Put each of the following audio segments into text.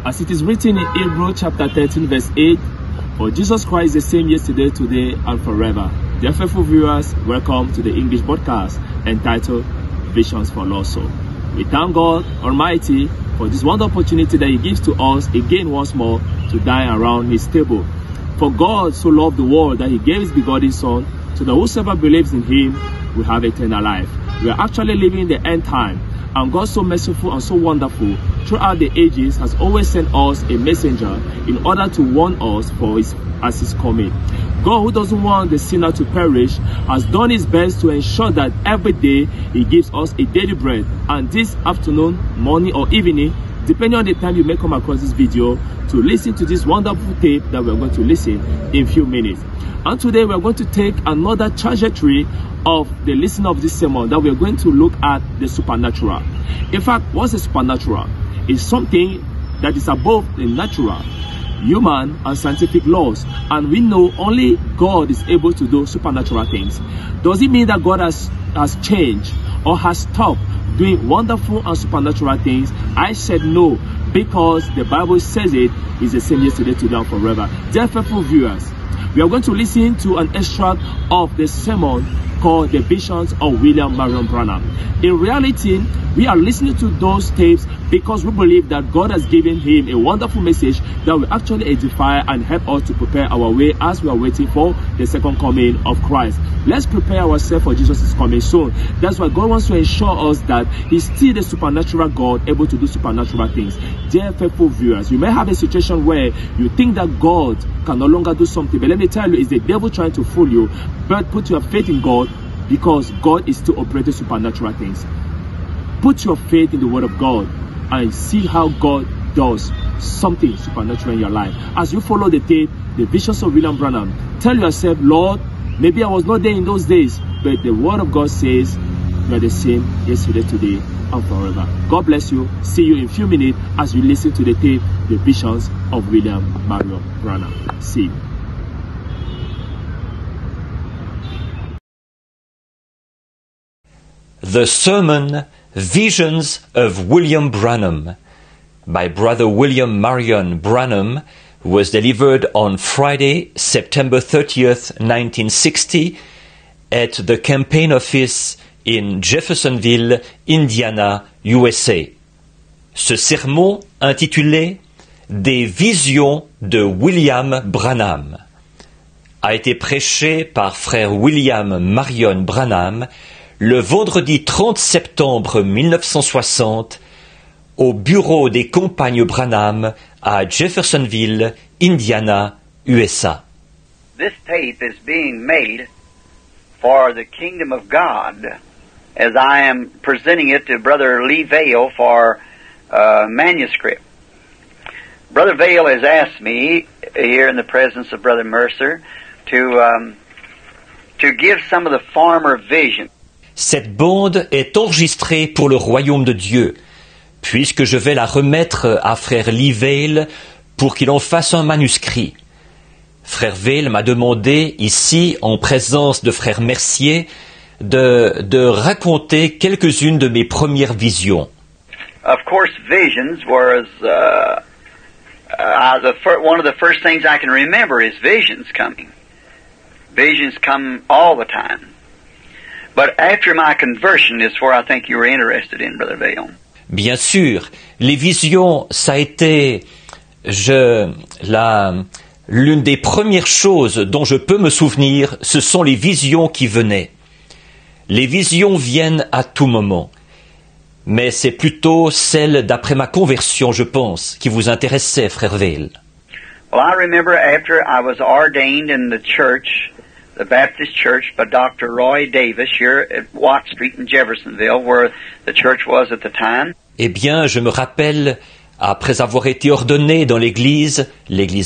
As it is written in Hebrews chapter 13 verse 8, for Jesus Christ is the same yesterday, today, and forever. Dear faithful viewers, welcome to the English podcast entitled Visions for Lost Souls. We thank God Almighty for this wonderful opportunity that He gives to us again once more to dine around His table. For God so loved the world that He gave His begotten Son, so that whosoever believes in Him will have eternal life. We are actually living the end time, and God so merciful and so wonderful throughout the ages has always sent us a messenger in order to warn us as His coming. God, who doesn't want the sinner to perish, has done His best to ensure that every day He gives us a daily bread. And this afternoon, morning or evening, depending on the time you may come across this video, to listen to this wonderful tape that we're going to listen in a few minutes. And today we're going to take another trajectory of the listening of this sermon, that we're going to look at the supernatural. In fact, what's the supernatural? It's something that is above the natural, human and scientific laws, and we know only God is able to do supernatural things. Does it mean that God has changed or has stopped doing wonderful and supernatural things? I said no, because the Bible says it is the same yesterday, today, and forever. Dear faithful viewers, we are going to listen to an extract of the sermon called The Visions of William Marion Branham. In reality, we are listening to those tapes because we believe that God has given him a wonderful message that will actually edify and help us to prepare our way as we are waiting for the second coming of Christ. Let's prepare ourselves for Jesus' coming soon. That's why God wants to ensure us that He's still the supernatural God, able to do supernatural things. Dear faithful viewers, you may have a situation where you think that God can no longer do something, but let me tell you, it's the devil trying to fool you. But put your faith in God, because God is still operating supernatural things. Put your faith in the Word of God and see how God does something supernatural in your life. As you follow the tape, The Visions of William Branham, tell yourself, Lord, maybe I was not there in those days, but the Word of God says you are the same yesterday, today, and forever. God bless you. See you in a few minutes as you listen to the tape, The Visions of William Marion Branham. See you. The Sermon, Visions of William Branham, by Brother William Marion Branham, was delivered on Friday, September 30th, 1960, at the campaign office in Jeffersonville, Indiana, USA. Ce sermon, intitulé « Des visions de William Branham », a été prêché par frère William Marion Branham le vendredi 30 septembre 1960 au bureau des compagnes Branham à Jeffersonville, Indiana, USA. This tape is being made for the kingdom of God, as I am presenting it to Brother Lee Vale for manuscript. Brother Vale has asked me, here in the presence of Brother Mercer, to give some of the former visions. Cette bande est enregistrée pour le royaume de Dieu, puisque je vais la remettre à frère Lee Vale pour qu'il en fasse un manuscrit. Frère Vale m'a demandé, ici, en présence de frère Mercier, de raconter quelques-unes de mes premières visions. Of course, visions was one of the first things I can remember is visions coming. Visions come all the time. But after my conversion is where I think you were interested in, Brother Vale. Bien sûr, les visions, ça a été l'une des premières choses dont je peux me souvenir, ce sont les visions qui venaient. Les visions viennent à tout moment. Mais c'est plutôt celle d'après ma conversion, je pense, qui vous intéressait, frère Vale. Well, I remember after I was ordained in the church, the Baptist Church, by Dr. Roy Davis here at Watt Street in Jeffersonville, where the church was at the time. Eh bien, je me rappelle, après avoir été ordonné dans l'église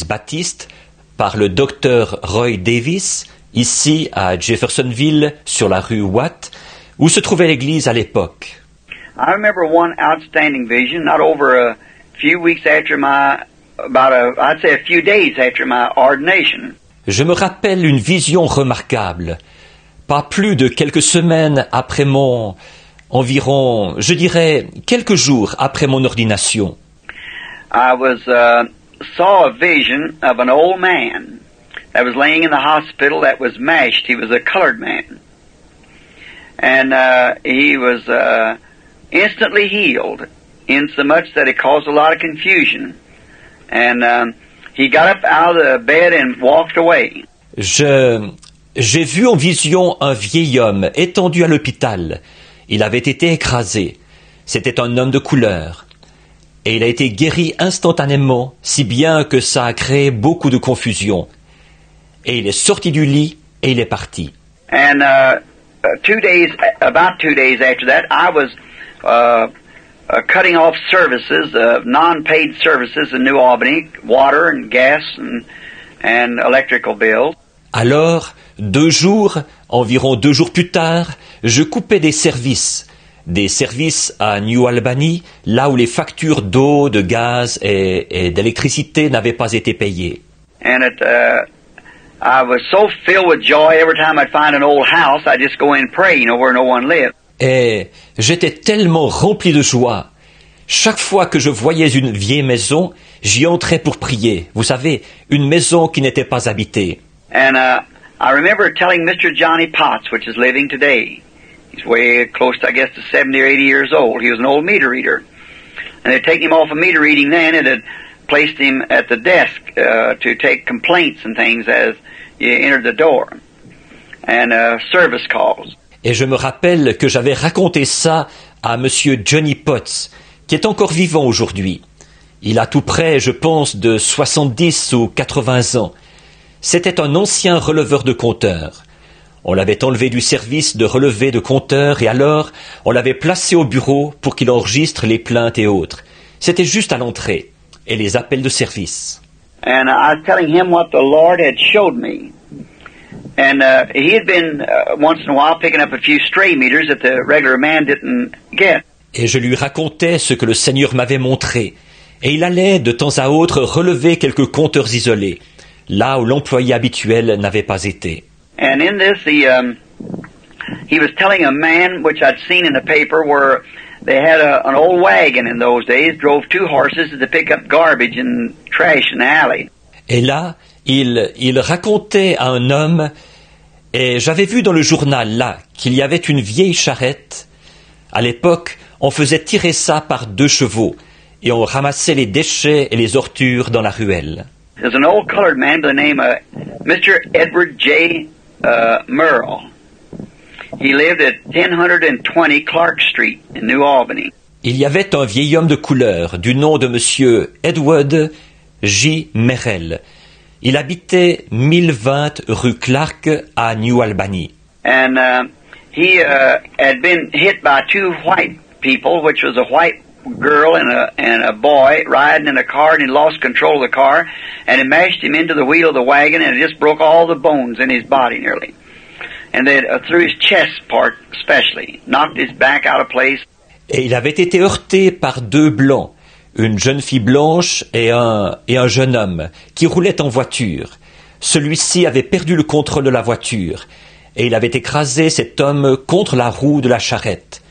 baptiste, par le docteur Roy Davis, ici à Jeffersonville, sur la rue Watt, où se trouvait l'église à l'époque. I remember one outstanding vision, not over a few weeks after I'd say a few days after my ordination. Je me rappelle une vision remarquable. Pas plus de quelques semaines après environ, je dirais, quelques jours après mon ordination. I saw a vision of an old man that was laying in the hospital that was mashed. He was a colored man. And he was instantly healed, insomuch that it caused a lot of confusion. And he got up out of the bed and walked away. J'ai vu en vision un vieil homme étendu à l'hôpital. Il avait été écrasé. C'était un homme de couleur. Et il a été guéri instantanément, si bien que ça a créé beaucoup de confusion. Et il est sorti du lit et il est parti. And about 2 days after that, I was cutting off services, non-paid services in New Albany, water and gas and electrical bills. Alors, environ 2 jours plus tard, je coupais des services à New Albany, là où les factures d'eau, de gaz et d'électricité n'avaient pas été payées. And I was so filled with joy every time I'd find an old house, I'd just go in and pray, where no one lived. Et j'étais tellement rempli de joie. Chaque fois que je voyais une vieille maison, j'y entrais pour prier. Vous savez, une maison qui n'était pas habitée. And I remember telling Mr. Johnny Potts, which is living today. He's way close to, I guess, to 70 or 80 years old. He was an old meter reader. And they'd taken him off of meter reading then and had placed him at the desk to take complaints and things as you entered the door. And service calls. Et je me rappelle que j'avais raconté ça à Monsieur Johnny Potts, qui est encore vivant aujourd'hui. Il a tout près, je pense, de 70 ou 80 ans. C'était un ancien releveur de compteurs. On l'avait enlevé du service de relevé de compteurs et alors on l'avait placé au bureau pour qu'il enregistre les plaintes et autres. C'était juste à l'entrée et les appels de service. And I was telling him what the Lord had showed me. And he had been once in a while picking up a few stray meters that the regular man didn't get. Et je lui racontais ce que le Seigneur m'avait montré. Et il allait de temps à autre relever quelques compteurs isolés, là où l'employé habituel n'avait pas été. And in this, he was telling a man, which I'd seen in the paper, where they had an old wagon in those days, drove 2 horses to pick up garbage and trash in the alley. Et là, il racontait à un homme, et j'avais vu dans le journal là qu'il y avait une vieille charrette. À l'époque, on faisait tirer ça par 2 chevaux, et on ramassait les déchets et les ordures dans la ruelle. There's an old colored man by the name of Mr. Edward J. Merle. He lived at 1020 Clark Street in New Albany. Il y avait un vieil homme de couleur du nom de Monsieur Edward J. Merle. Il habitait 1020 rue Clark à New Albany. And he had been hit by 2 white people, which was a white girl and a boy riding in a car, and he lost control of the car, and it mashed him into the wheel of the wagon, and it just broke all the bones in his body nearly. And then through his chest part especially, knocked his back out of place. Et il avait été heurté par 2 blancs, une jeune fille blanche et un jeune homme qui roulait en voiture. Celui-ci avait perdu le contrôle de la voiture et il avait écrasé cet homme contre la roue de la charrette.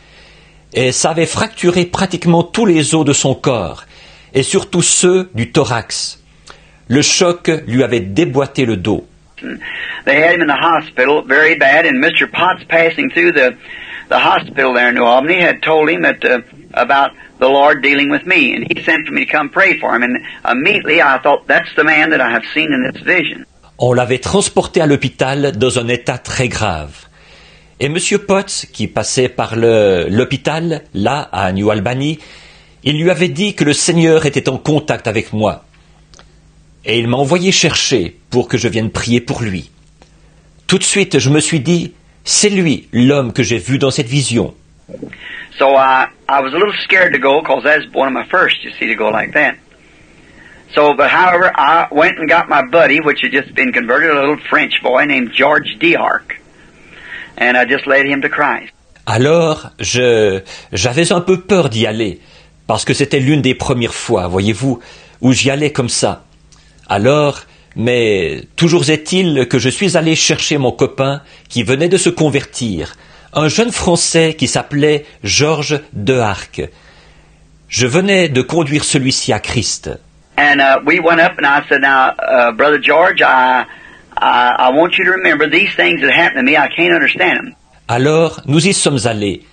Et ça avait fracturé pratiquement tous les os de son corps, et surtout ceux du thorax. Le choc lui avait déboîté le dos. They had him in the hospital very bad, and Mr. Potts passing through the hospital there in New Albany had told him that about the Lord dealing with me, and he sent for me to come pray for him, and immediately I thought, that's the man that I have seen in this vision. On l'avait transporté à l'hôpital dans un état très grave. Et M. Potts, qui passait par l'hôpital, là, à New Albany, il lui avait dit que le Seigneur était en contact avec moi. Et il m'a envoyé chercher pour que je vienne prier pour lui. Tout de suite, je me suis dit, c'est lui, l'homme que j'ai vu dans cette vision. So I was a little scared to go, because that's one of my first, you see, to go like that. So, but however, I went and got my buddy, which had just been converted, a little French boy named George D'Arc. And I just led him to Christ. Alors, j'avais un peu peur d'y aller, parce que c'était l'une des premières fois, voyez-vous, où j'y allais comme ça. Alors, mais toujours est-il que je suis allé chercher mon copain qui venait de se convertir, un jeune Français qui s'appelait Georges D'Arc. Je venais de conduire celui-ci à Christ. And we went up, and I said, "Now, Brother George, I want you to remember these things that happened to me. I can't understand them." Alors, nous y sommes allés.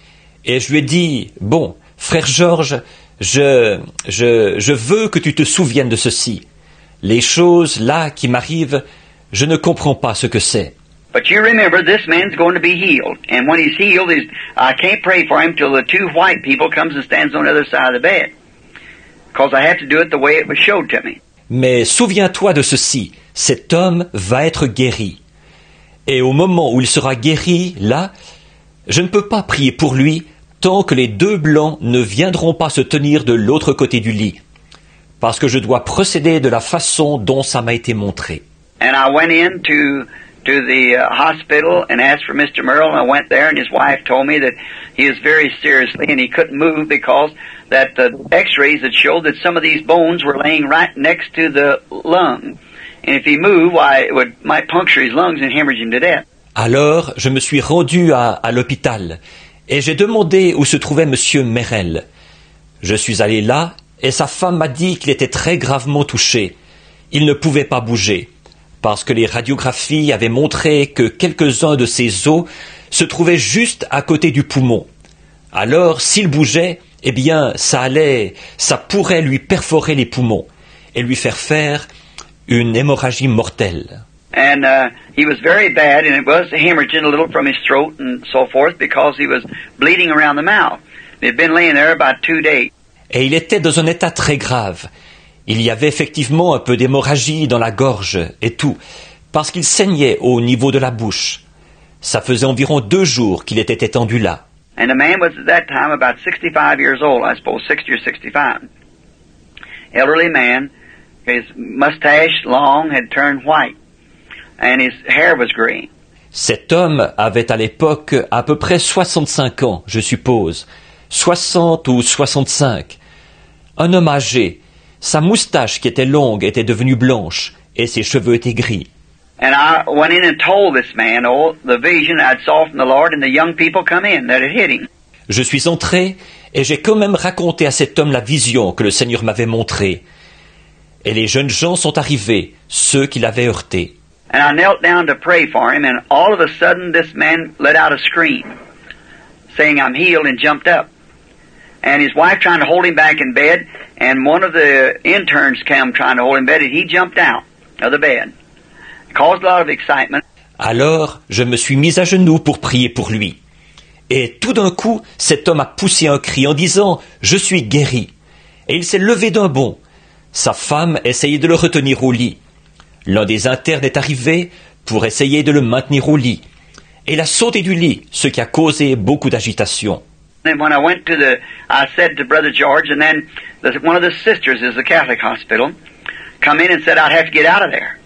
Et je lui ai dit, bon, frère Georges, je veux que tu te souviennes de ceci. Les choses là qui m'arrivent, je ne comprends pas ce que c'est. But you remember, this man's going to be healed. And when he's healed, I can't pray for him till the two white people comes and stands on the other side of the bed. Because I have to do it the way it was showed to me. Mais souviens-toi de ceci, cet homme va être guéri. Et au moment où il sera guéri, là, je ne peux pas prier pour lui tant que les deux blancs ne viendront pas se tenir de l'autre côté du lit. Parce que je dois procéder de la façon dont ça m'a été montré. And I went in to the hospital and asked for Mr. Merle, and I went there, and his wife told me that he was very seriously and he couldn't move because that the x-rays had showed that some of these bones were laying right next to the lung. And if he moved, why, it might puncture his lungs and hemorrhage him to death. Alors, je me suis rendu à l'hôpital et j'ai demandé où se trouvait Monsieur Merel. Je suis allé là et sa femme m'a dit qu'il était très gravement touché. Il ne pouvait pas bouger parce que les radiographies avaient montré que quelques-uns de ses os se trouvaient juste à côté du poumon. Alors, s'il bougeait, eh bien, ça pourrait lui perforer les poumons et lui faire une hémorragie mortelle. And he was very bad, and it was hemorrhaging a little from his throat and so forth because he was bleeding around the mouth. He'd been laying there about 2 days. Et il était dans un état très grave. Il y avait effectivement un peu d'hémorragie dans la gorge et tout, parce qu'il saignait au niveau de la bouche. Ça faisait environ 2 jours qu'il était étendu là. And the man was at that time about 65 years old, I suppose, 60 or 65. Elderly man, his mustache long had turned white, and his hair was green. Cet homme avait à l'époque à peu près 65 ans, je suppose, 60 ou 65. Un homme âgé. Sa moustache qui était longue était devenue blanche et ses cheveux étaient gris. And I went in and told this man, the vision I'd saw from the Lord, and the young people come in that had hit him. Je suis entré et j'ai quand même raconté à cet homme la vision que le Seigneur m'avait montrée. Et les jeunes gens sont arrivés, ceux qui l'avaient heurté. And I knelt down to pray for him, and all of a sudden this man let out a scream, saying, "I'm healed," and jumped up. And his wife trying to hold him back in bed, and one of the interns came trying to hold him in bed, and he jumped out of the bed. It caused a lot of excitement. Alors, je me suis mis à genoux pour prier pour lui. Et tout d'un coup, cet homme a poussé un cri en disant « Je suis guéri ». Et il s'est levé d'un bond. Sa femme essayait de le retenir au lit. L'un des internes est arrivé pour essayer de le maintenir au lit. Et il a sauté du lit, ce qui a causé beaucoup d'agitation. And when I said to Brother George, and then one of the sisters is the Catholic hospital, come in and said I'd have to get out of there.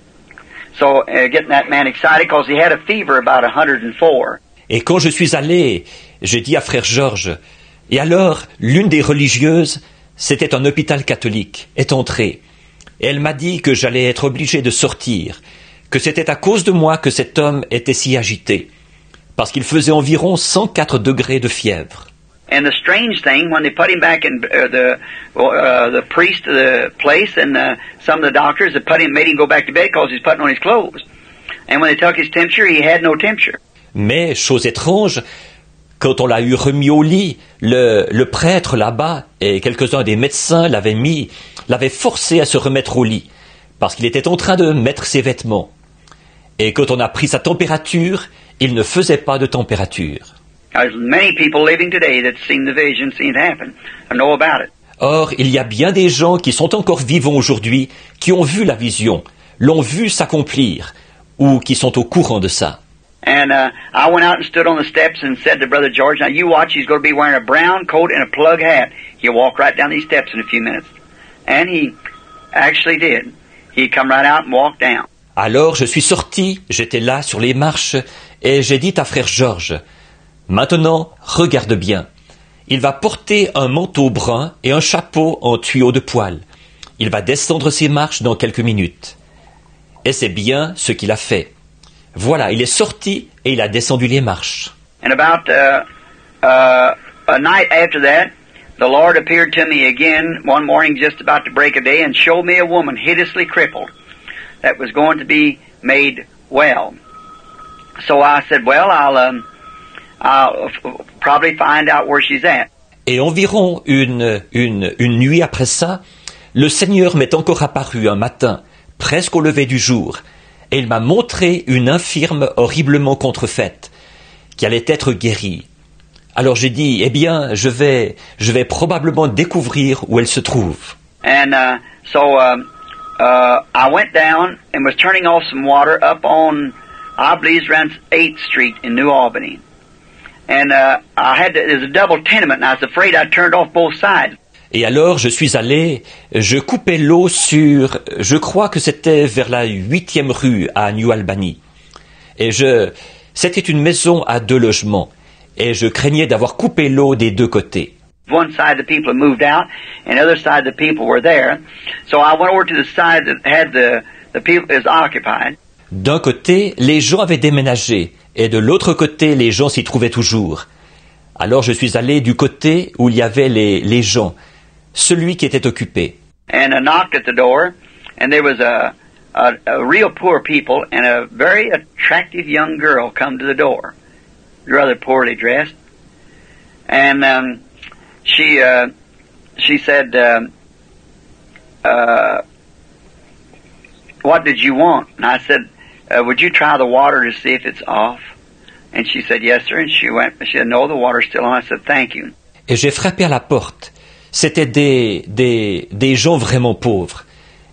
So getting that man excited because he had a fever about 104. Et quand je suis allé, j'ai dit à frère Georges, et alors l'une des religieuses, c'était un hôpital catholique, est entrée. Et elle m'a dit que j'allais être obligé de sortir, que c'était à cause de moi que cet homme était si agité, parce qu'il faisait environ 104 degrés de fièvre. And the strange thing, when they put him back in the priest of the place and some of the doctors that made him go back to bed because he's putting on his clothes. And when they took his temperature, he had no temperature. Mais, chose étrange, quand on l'a eu remis au lit, le prêtre là-bas et quelques-uns des médecins l'avaient forcé à se remettre au lit, parce qu'il était en train de mettre ses vêtements. Et quand on a pris sa température, il ne faisait pas de température. Or, il y a bien des gens qui sont encore vivants aujourd'hui, qui ont vu la vision, l'ont vu s'accomplir, ou qui sont au courant de ça. And I went out and stood on the steps and said to Brother George, "Now you watch, he's going to be wearing a brown coat and a plug hat. He'll walk right down these steps in a few minutes." And he actually did. He come right out and walked down. Alors je suis sorti, j'étais là sur les marches, et j'ai dit à frère Georges, « Maintenant, regarde bien. Il va porter un manteau brun et un chapeau en tuyau de poil. Il va descendre ses marches dans quelques minutes. » Et c'est bien ce qu'il a fait. Voilà, il est sorti et il a descendu les marches. And about a night after that, the Lord appeared to me again one morning just about to break a day and showed me a woman hideously crippled that was going to be made well. So I said, well, I'll probably find out where she's at. Et environ une nuit après ça, le Seigneur m'est encore apparu un matin, presque au lever du jour, et il m'a montré une infirme horriblement contrefaite, qui allait être guérie. Alors j'ai dit, eh bien, je vais probablement découvrir où elle se trouve. And so I went down and was turning off some water up on, I believe it's around 8th Street in New Albany. And there's a double tenement, and I was afraid I turned off both sides. Et alors je suis allé, je coupais l'eau sur, je crois que c'était vers la 8e rue à New Albany. Et c'était une maison à 2 logements. Et je craignais d'avoir coupé l'eau des 2 côtés. One side the people had moved out, and the other side the people were there. So I went over to the side that had the people is occupied. D'un côté, les gens avaient déménagé, et de l'autre côté, les gens s'y trouvaient toujours. Alors je suis allé du côté où il y avait les gens, celui qui était occupé. And I knocked at the door, and there was a real poor people and a very attractive young girl come to the door, rather poorly dressed. And she said, what did you want? And I said, would you try the water to see if it's off? And she said, yes, sir. And she said, no, the water's still on. I said, thank you. Et j'ai frappé à la porte. C'était des gens vraiment pauvres.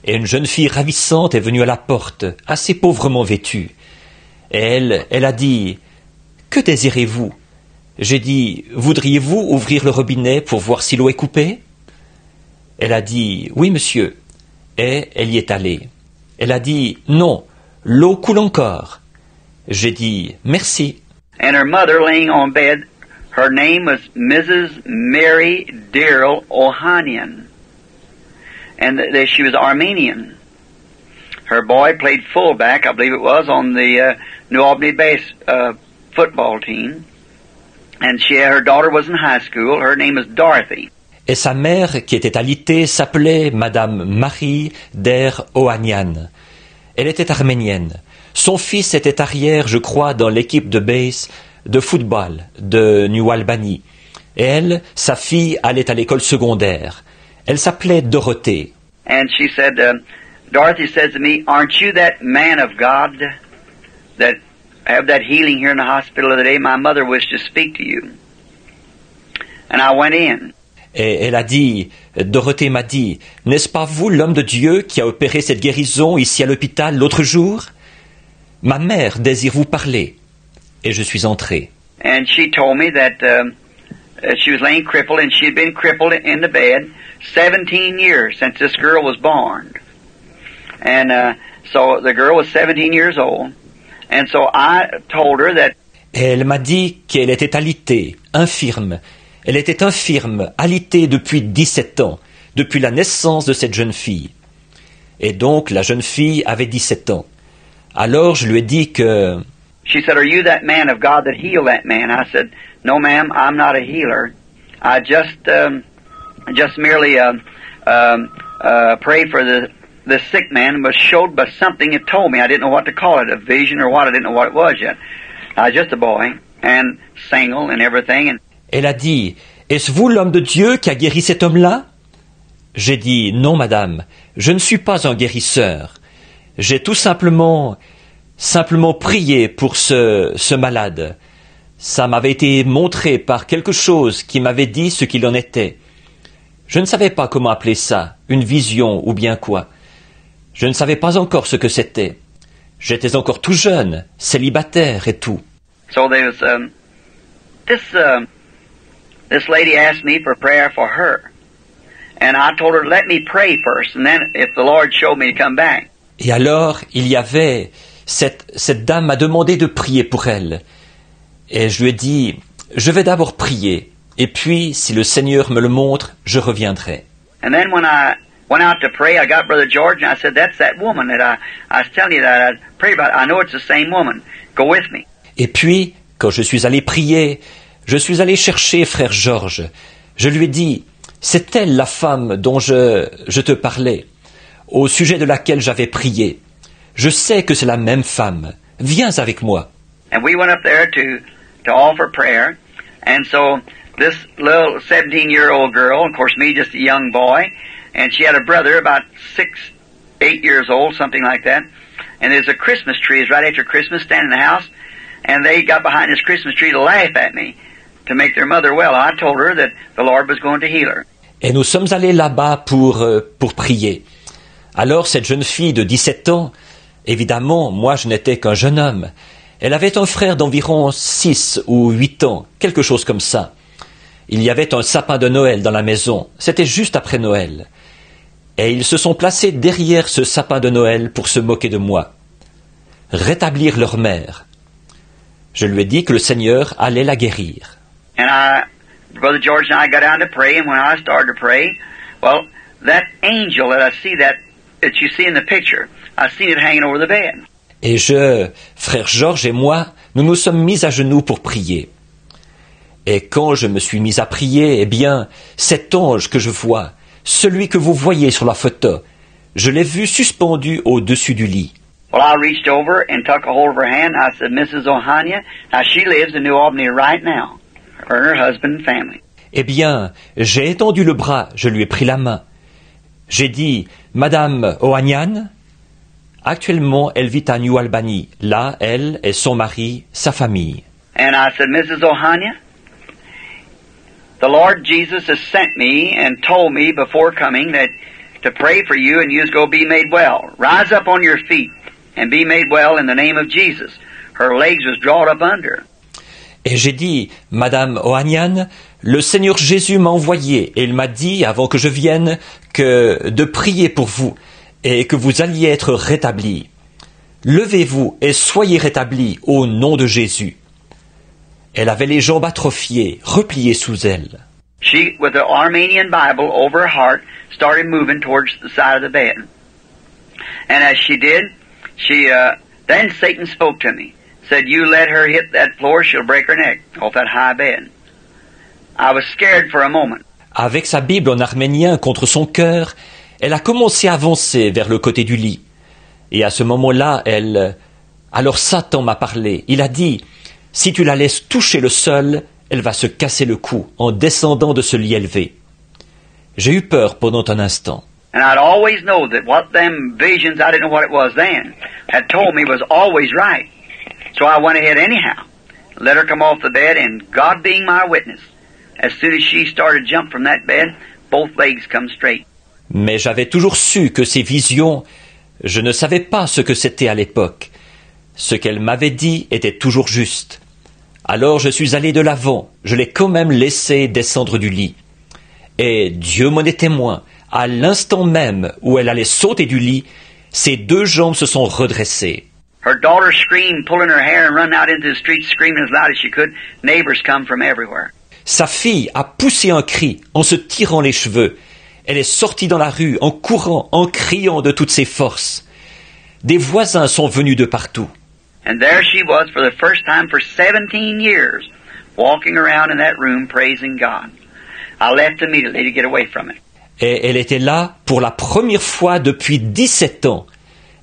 Et une jeune fille ravissante est venue à la porte, assez pauvrement vêtue. Et elle a dit, que désirez-vous? J'ai dit, voudriez-vous ouvrir le robinet pour voir si l'eau est coupée? Elle a dit, oui, monsieur. Et elle y est allée. Elle a dit, non, l'eau coule encore. J'ai dit, merci. And her mother laying on bed, her name was Mrs. Mary Darrell Ohanian. And she was Armenian. Her boy played fullback, I believe it was, on the New Albany base football team. And her daughter was in high school. Her name is Dorothy. Et sa mère, qui était alitée, s'appelait Madame Marie Der Ohanian. Elle était arménienne. Son fils était arrière, je crois, dans l'équipe de base de football de New Albany. Et elle, sa fille, allait à l'école secondaire. Elle s'appelait Dorothée. And she said, Dorothy says to me, aren't you that man of God that have that healing here in the hospital the other day? My mother wished to speak to you. And I went in. Et elle a dit, Dorothée m'a dit, n'est-ce pas vous l'homme de Dieu qui a opéré cette guérison ici à l'hôpital l'autre jour? Ma mère désire vous parler. Et je suis entré. And she told me that she was laying crippled, and she had been crippled in the bed 17 years since this girl was born. And so the girl was 17 years old. And so I told her that. Et elle m'a dit qu'elle était alitée, infirme. Elle était infirme, alitée depuis 17 ans, depuis la naissance de cette jeune fille. Et donc la jeune fille avait 17 ans. Alors je lui ai dit que... She said, are you that man of God that healed that man? I said, no ma'am, I'm not a healer. I just merely prayed for the sick man, was showed by something it told me. I didn't know what to call it, a vision or what, I didn't know what it was yet. I was just a boy, and single and everything. And elle a dit, est-ce vous l'homme de Dieu qui a guéri cet homme-là? J'ai dit, non madame, je ne suis pas un guérisseur. J'ai tout simplement prié pour ce malade. Ça m'avait été montré par quelque chose qui m'avait dit ce qu'il en était. Je ne savais pas comment appeler ça, une vision ou bien quoi. Je ne savais pas encore ce que c'était. J'étais encore tout jeune, célibataire et tout. So there was this lady asked me for prayer for her. And I told her, let me pray first, and then if the Lord showed me to come back. Et alors, il y avait, cette dame m'a demandé de prier pour elle. Et je lui ai dit, je vais d'abord prier, et puis, si le Seigneur me le montre, je reviendrai. And then when I went out to pray, I got Brother George, and I said, that's that woman that I was telling you that I prayed about. I know it's the same woman. Go with me. Et puis, quand je suis allé prier, je suis allé chercher Frère Georges. Je lui ai dit, C'est elle la femme dont je te parlais, au sujet de laquelle j'avais prié. Je sais que c'est la même femme. Viens avec moi. And we went up there to offer prayer. And so this little 17-year-old girl, of course me just a young boy, and she had a brother about 8 years old, something like that. And there's a Christmas tree, it's right after Christmas, standing in the house, and they got behind this Christmas tree to laugh at me, to make their mother well. I told her that the Lord was going to heal her. Et nous sommes allés là-bas pour prier. Alors cette jeune fille de 17 ans, évidemment, moi je n'étais qu'un jeune homme. Elle avait un frère d'environ 6 ou 8 ans, quelque chose comme ça. Il y avait un sapin de Noël dans la maison, c'était juste après Noël. Et ils se sont placés derrière ce sapin de Noël pour se moquer de moi. Rétablir leur mère. Je lui ai dit que le Seigneur allait la guérir. And Brother George and I got down to pray, and when I started to pray, well, that angel that you see in the picture, I seen it hanging over the bed. Et frère Georges et moi, nous nous sommes mis à genoux pour prier. Et quand je me suis mis à prier, eh bien, cet ange que je vois, celui que vous voyez sur la photo, je l'ai vu suspendu au-dessus du lit. Well, I reached over and took a hold of her hand. I said, Mrs. Ohania, now she lives in New Albany right now, her and her husband and family. Eh bien, j'ai étendu le bras, je lui ai pris la main. J'ai dit, Madame Ohanian, actuellement, elle vit à New Albany. Là, elle et son mari, sa famille. And I said, Mrs. Ohania, the Lord Jesus has sent me and told me before coming that to pray for you and you's going to be made well. Rise up on your feet and be made well in the name of Jesus. Her legs was drawn up under. Et j'ai dit, Madame Ohanian, le Seigneur Jésus m'a envoyé et il m'a dit, avant que je vienne, que de prier pour vous et que vous alliez être rétablis. Levez-vous et soyez rétablis au nom de Jésus. Elle avait les jambes atrophiées, repliées sous elle. She, with the Armenian Bible over her heart, started moving towards the side of the bed. And as she did, then Satan spoke to me. Said, you let her hit that floor, she'll break her neck off that high bed. I was scared for a moment. Avec sa Bible en arménien contre son cœur, elle a commencé à avancer vers le côté du lit. Et à ce moment-là, alors Satan m'a parlé. Il a dit, si tu la laisses toucher le sol, elle va se casser le cou en descendant de ce lit élevé. J'ai eu peur pendant un instant. And I'd always know that what them visions, I didn't know what it was then, had told me was always right. So I went ahead anyhow, let her come off the bed, and God being my witness, as soon as she started to jump from that bed, both legs come straight. Mais j'avais toujours su que ces visions, je ne savais pas ce que c'était à l'époque. Ce qu'elle m'avait dit était toujours juste. Alors je suis allé de l'avant, je l'ai quand même laissée descendre du lit. Et Dieu m'en est témoin, à l'instant même où elle allait sauter du lit, ses deux jambes se sont redressées. Her daughter screamed, pulling her hair and run out into the street screaming as loud as she could. Neighbors come from everywhere. Sa fille a poussé un cri en se tirant les cheveux. Elle est sortie dans la rue en courant, en criant de toutes ses forces. Des voisins sont venus de partout. And there she was for the first time for 17 years, walking around in that room praising God. I left immediately to get away from it. Et elle était là pour la première fois depuis 17 ans.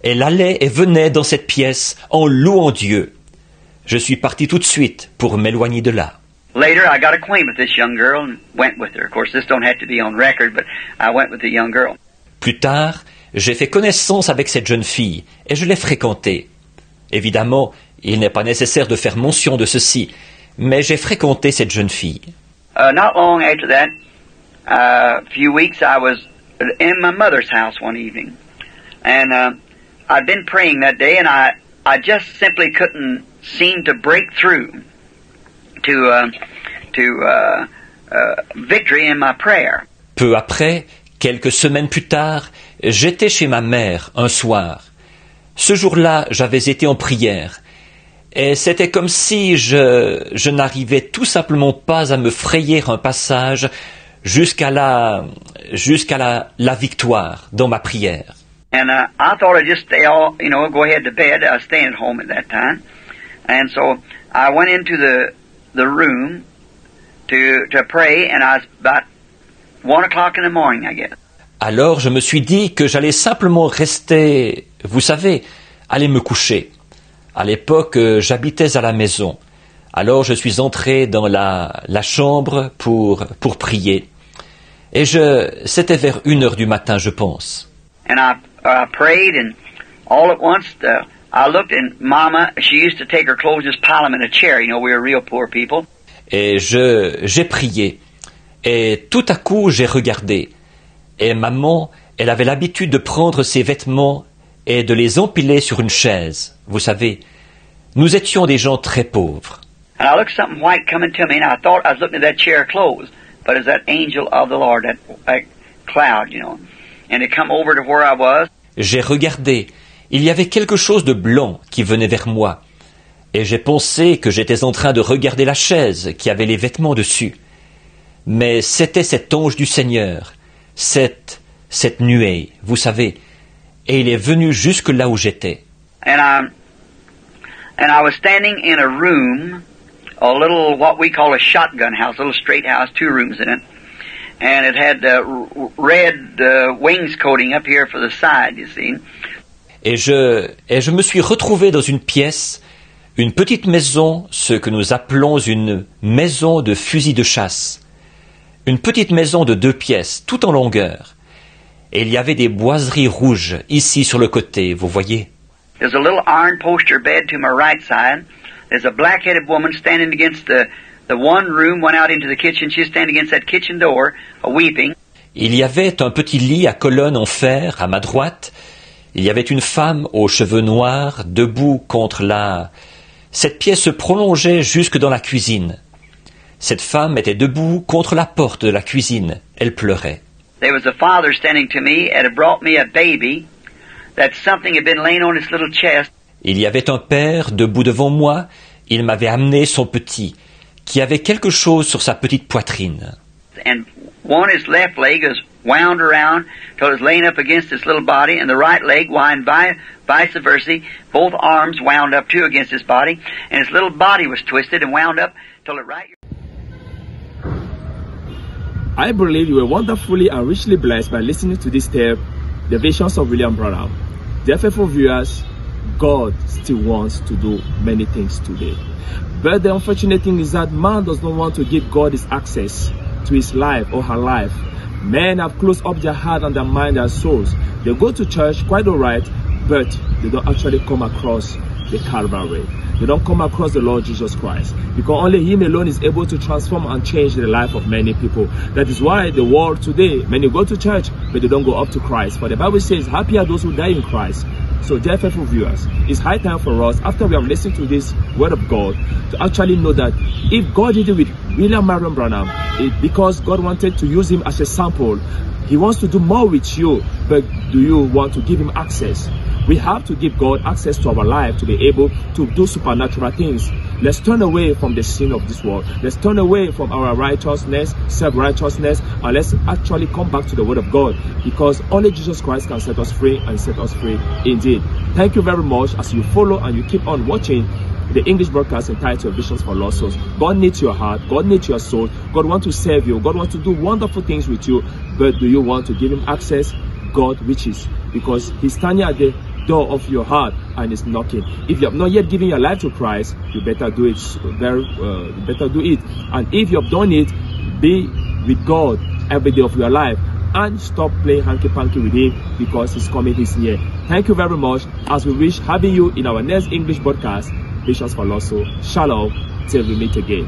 Elle allait et venait dans cette pièce en louant Dieu. Je suis parti tout de suite pour m'éloigner de là. Later, I got acquainted with this young girl and went with her. Of course, this don't have to be on record, but I went with the young girl. Plus tard, j'ai fait connaissance avec cette jeune fille et je l'ai fréquentée. Évidemment, il n'est pas nécessaire de faire mention de ceci, mais j'ai fréquenté cette jeune fille. Not long after that, a few weeks, I was in my mother's house one evening, and I'd been praying that day, and I just simply couldn't seem to break through to victory in my prayer. Peu après, quelques semaines plus tard, j'étais chez ma mère un soir. Ce jour-là, j'avais été en prière. Et c'était comme si je n'arrivais tout simplement pas à me frayer un passage jusqu'à la victoire dans ma prière. And I thought I'd just go ahead to bed. I was staying at home at that time. And so I went into the room to pray, and I was about 1 o'clock in the morning, I guess. Alors je me suis dit que j'allais simplement rester, vous savez, aller me coucher. À l'époque, j'habitais à la maison. Alors je suis entré dans la chambre pour prier. Et c'était vers 1h du matin, je pense. And I prayed, and all at once I looked, and Mama, she used to take her clothes, just pile them in a chair. You know, we were real poor people. Et j'ai prié. Et tout à coup, j'ai regardé. Et maman, elle avait l'habitude de prendre ses vêtements et de les empiler sur une chaise. Vous savez, nous étions des gens très pauvres. And I looked something white coming to me, and I thought I was looking at that chair clothes, but it's that angel of the Lord, that cloud, you know. And it come over to where I was. J'ai regardé. Il y avait quelque chose de blanc qui venait vers moi. Et j'ai pensé que j'étais en train de regarder la chaise qui avait les vêtements dessus. Mais c'était cet ange du Seigneur, cette nuée, vous savez. Et il est venu jusque là où j'étais. And I was standing in a room, a little, what we call a shotgun house, a little straight house, 2 rooms in it. And it had red wainscoting up here for the side, you see. Et je me suis retrouvé dans une pièce, une petite maison, ce que nous appelons une maison de fusil de chasse. Une petite maison de 2 pièces, tout en longueur. Et il y avait des boiseries rouges, ici sur le côté, vous voyez. There's a little iron poster bed to my right side. There's a black-headed woman standing against the one room, went out into the kitchen. She's standing against that kitchen door, weeping. Il y avait un petit lit à colonnes en fer à ma droite. Il y avait une femme aux cheveux noirs, debout contre Cette pièce se prolongeait jusque dans la cuisine. Cette femme était debout contre la porte de la cuisine. Elle pleurait. There was a father standing to me and had brought me a baby that something had been laying on his little chest. Il y avait un père debout devant moi. Il m'avait amené son petit, qui avait quelque chose sur sa petite poitrine. And his left leg was wound around till it was laying up against his little body, and the right leg wound vice versa, both arms wound up too against his body, and his little body was twisted and wound up till it right. I believe you were wonderfully and richly blessed by listening to this tape, The Visions of William Branham. Dear faithful viewers, God still wants to do many things today. But the unfortunate thing is that man does not want to give God his access to his life or her life. Men have closed up their heart and their mind and souls. They go to church quite alright, but they don't actually come across the Calvary. They don't come across the Lord Jesus Christ, because only Him alone is able to transform and change the life of many people. That is why the world today, many go to church, but they don't go up to Christ. For the Bible says, happy are those who die in Christ. So dear faithful viewers, it's high time for us, after we have listened to this word of God, to actually know that if God did it with William Marion Branham, because God wanted to use him as a sample, He wants to do more with you, but do you want to give Him access? We have to give God access to our life to be able to do supernatural things. Let's turn away from the sin of this world. Let's turn away from our righteousness, self-righteousness, and let's actually come back to the Word of God, because only Jesus Christ can set us free and set us free indeed. Thank you very much as you follow and you keep on watching the English broadcast entitled Visions for Lost Souls. God needs your heart. God needs your soul. God wants to serve you. God wants to do wonderful things with you. But do you want to give Him access? God wishes, because He's standing at the door of your heart and is knocking. If you have not yet given your life to Christ, you better do it. Better do it. And if you have done it, be with God every day of your life and stop playing hanky-panky with Him, because His coming is near. Thank you very much, as we wish having you in our next English broadcast, Visions for Lost Souls. Shalom, till we meet again.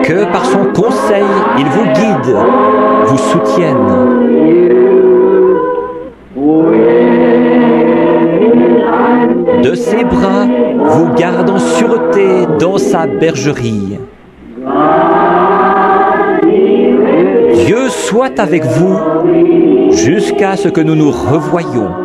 Que par son conseil, il vous guide, vous soutienne. De ses bras, vous garde en sûreté dans sa bergerie. Dieu soit avec vous jusqu'à ce que nous nous revoyions.